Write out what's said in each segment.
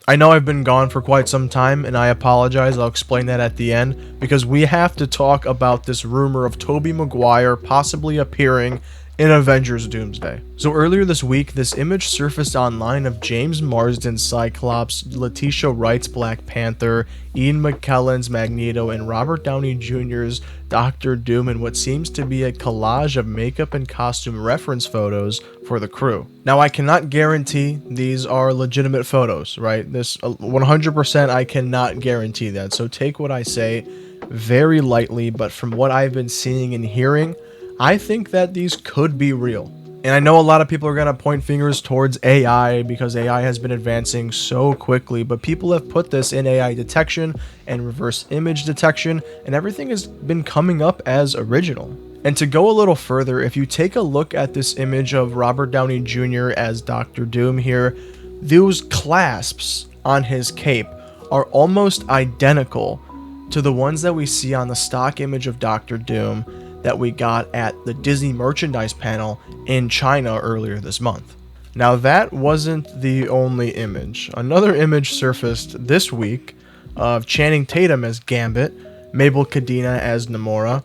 I know I've been gone for quite some time, and I apologize. I'll explain that at the end, because we have to talk about this rumor of Tobey Maguire possibly appearing in Avengers Doomsday. So earlier this week, this image surfaced online of James Marsden's Cyclops, Letitia Wright's Black Panther, Ian McKellen's Magneto, and Robert Downey Jr.'s Doctor Doom in what seems to be a collage of makeup and costume reference photos for the crew. Now, I cannot guarantee these are legitimate photos, right? This 100% I cannot guarantee that, so take what I say very lightly, but from what I've been seeing and hearing, I think that these could be real. And I know a lot of people are going to point fingers towards AI because AI has been advancing so quickly, but people have put this in AI detection and reverse image detection, and everything has been coming up as original. And to go a little further, if you take a look at this image of Robert Downey Jr. as Doctor Doom here, those clasps on his cape are almost identical to the ones that we see on the stock image of Doctor Doom that we got at the Disney merchandise panel in China earlier this month. Now, that wasn't the only image. Another image surfaced this week of Channing Tatum as Gambit, Mabel Cadena as Namora,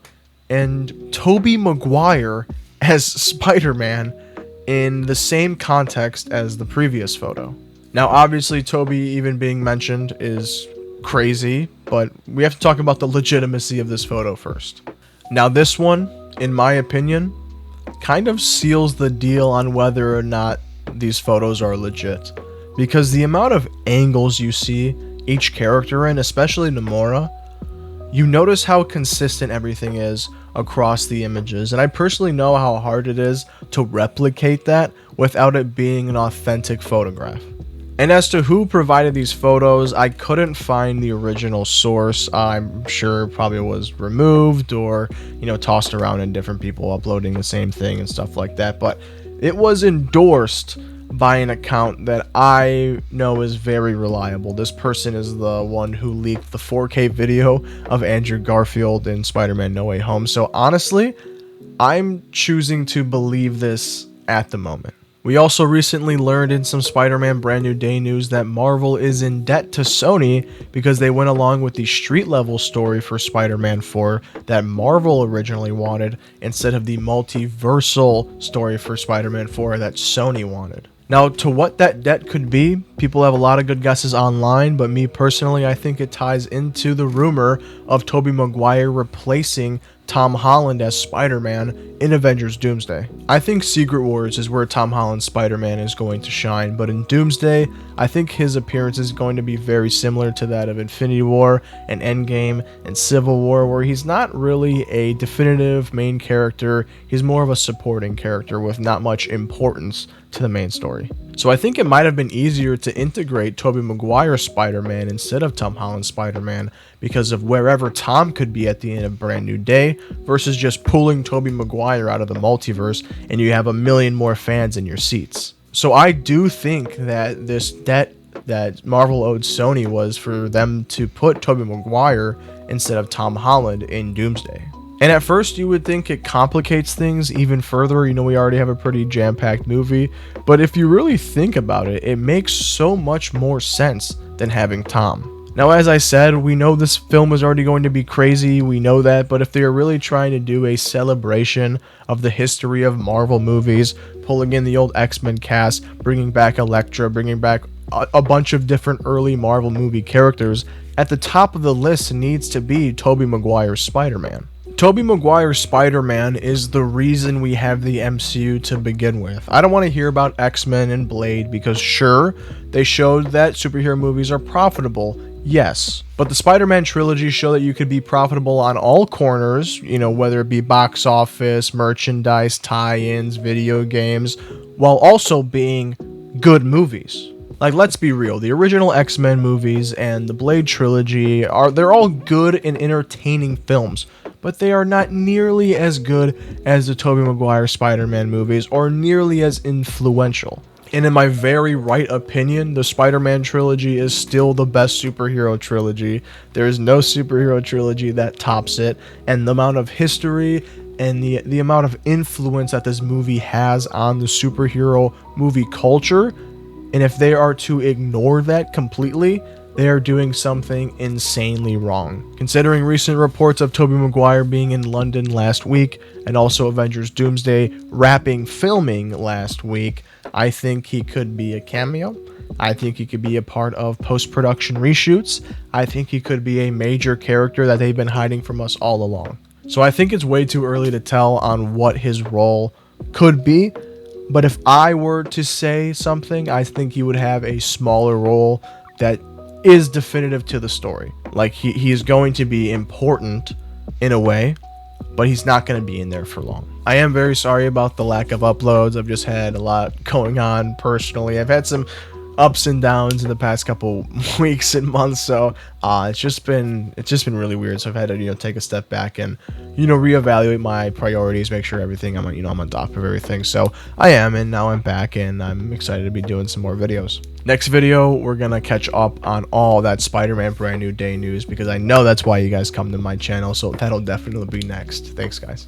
and Tobey Maguire as Spider-Man in the same context as the previous photo. Now, obviously, Tobey even being mentioned is crazy, but we have to talk about the legitimacy of this photo first. Now, this one, in my opinion, kind of seals the deal on whether or not these photos are legit, because the amount of angles you see each character in, especially Namora, you notice how consistent everything is across the images, and I personally know how hard it is to replicate that without it being an authentic photograph. And as to who provided these photos, I couldn't find the original source. I'm sure it probably was removed or, tossed around in different people uploading the same thing and stuff like that. But it was endorsed by an account that I know is very reliable. This person is the one who leaked the 4K video of Andrew Garfield in Spider-Man No Way Home. So honestly, I'm choosing to believe this at the moment. We also recently learned in some Spider-Man Brand New Day news that Marvel is in debt to Sony because they went along with the street-level story for Spider-Man 4 that Marvel originally wanted instead of the multiversal story for Spider-Man 4 that Sony wanted. Now, to what that debt could be, people have a lot of good guesses online, but me personally, I think it ties into the rumor of Tobey Maguire replacing Tom Holland as Spider-Man in Avengers Doomsday. I think Secret Wars is where Tom Holland's Spider-Man is going to shine, but in Doomsday, I think his appearance is going to be very similar to that of Infinity War and Endgame and Civil War, where he's not really a definitive main character, he's more of a supporting character with not much importance to the main story. So I think it might have been easier to integrate Tobey Maguire's Spider-Man instead of Tom Holland's Spider-Man because of wherever Tom could be at the end of Brand New Day versus just pulling Tobey Maguire out of the multiverse and you have a million more fans in your seats. So I do think that this debt that Marvel owed Sony was for them to put Tobey Maguire instead of Tom Holland in Doomsday. And at first you would think it complicates things even further. We already have a pretty jam-packed movie. But if you really think about it, it makes so much more sense than having Tom. Now, as I said, we know this film is already going to be crazy. We know that. But if they're really trying to do a celebration of the history of Marvel movies, pulling in the old X-Men cast, bringing back Elektra, bringing back a bunch of different early Marvel movie characters, at the top of the list needs to be Tobey Maguire's Spider-Man. Tobey Maguire's Spider-Man is the reason we have the MCU to begin with. I don't want to hear about X-Men and Blade because sure, they showed that superhero movies are profitable, yes. But the Spider-Man trilogy show that you could be profitable on all corners, whether it be box office, merchandise, tie-ins, video games, while also being good movies. Like, let's be real, the original X-Men movies and the Blade trilogy they're all good and entertaining films, but they are not nearly as good as the Tobey Maguire Spider-Man movies or nearly as influential. And in my very right opinion, the Spider-Man trilogy is still the best superhero trilogy. There is no superhero trilogy that tops it, and the amount of history and the amount of influence that this movie has on the superhero movie culture And if they are to ignore that completely, they are doing something insanely wrong. Considering recent reports of Tobey Maguire being in London last week, and also Avengers Doomsday wrapping filming last week, I think he could be a cameo. I think he could be a part of post-production reshoots. I think he could be a major character that they've been hiding from us all along. So I think it's way too early to tell on what his role could be. But if I were to say something, I think he would have a smaller role that is definitive to the story. Like, he is going to be important in a way, but he's not going to be in there for long. I am very sorry about the lack of uploads. I've just had a lot going on personally. I've had some ups and downs in the past couple weeks and months, so it's just been really weird. So I've had to take a step back and reevaluate my priorities, make sure everything I'm on top of everything. So I am, and now I'm back, and I'm excited to be doing some more videos. Next video, we're gonna catch up on all that Spider-Man brand new day news, because I know that's why you guys come to my channel. So that'll definitely be next. Thanks, guys.